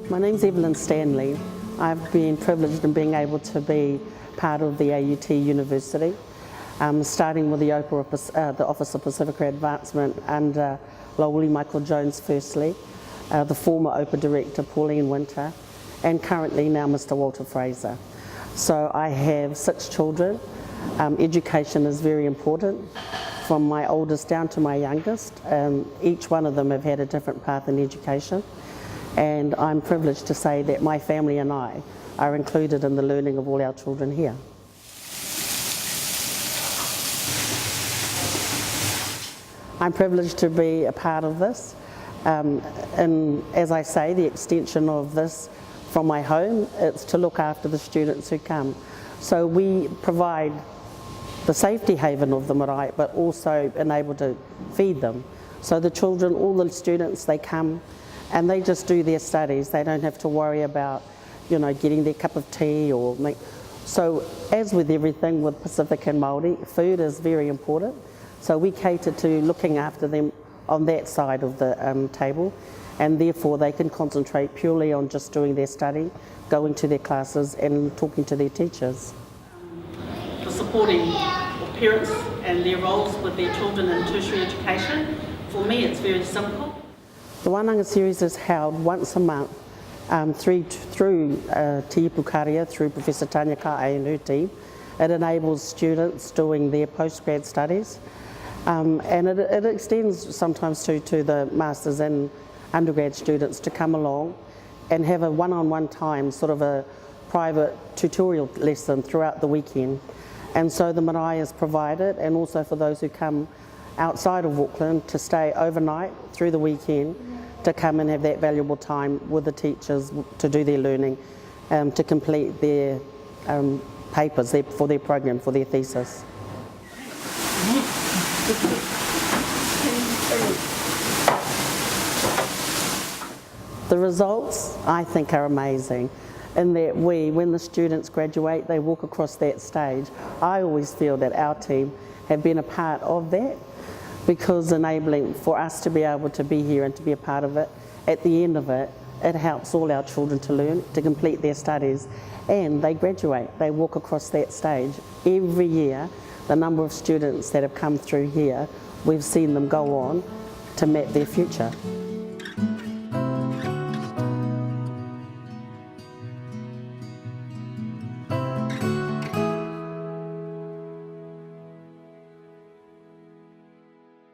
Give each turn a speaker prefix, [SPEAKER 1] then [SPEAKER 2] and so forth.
[SPEAKER 1] My name's Evelyn Stanley. I've been privileged in being able to be part of the AUT University, starting with the Office of Pacifica Advancement under Lowell Michael Jones firstly, the former OPA Director Pauline Winter, and currently now Mr. Walter Fraser. So I have 6 children. Education is very important, from my oldest down to my youngest. Each one of them have had a different path in education, and I'm privileged to say that my family and I are included in the learning of all our children here. I'm privileged to be a part of this, and as I say, the extension of this from my home, it's to look after the students who come. So we provide the safety haven of the marae, but also enable to feed them. So the children, all the students, they come and they just do their studies. They don't have to worry about, you know, getting their cup of tea or make. So as with everything with Pacific and Māori, food is very important. So we cater to looking after them on that side of the table, and therefore they can concentrate purely on just doing their study, going to their classes and talking to their teachers.
[SPEAKER 2] For supporting parents and their roles with their children in tertiary education, for me it's very simple.
[SPEAKER 1] The Wānanga series is held once a month through Te Ipukarea, through Professor Tanya Kae and her team. It enables students doing their postgrad studies, and it extends sometimes to the masters and undergrad students to come along and have a one-on-one time, sort of a private tutorial lesson throughout the weekend. And so the marae is provided, and also for those who come outside of Auckland to stay overnight through the weekend, to come and have that valuable time with the teachers to do their learning, to complete their papers for their program, for their thesis. The results, I think, are amazing, in that when the students graduate, they walk across that stage. I always feel that our team have been a part of that, because enabling for us to be able to be here and to be a part of it, at the end of it, it helps all our children to learn, to complete their studies, and they graduate, they walk across that stage. Every year, the number of students that have come through here, we've seen them go on to map their future.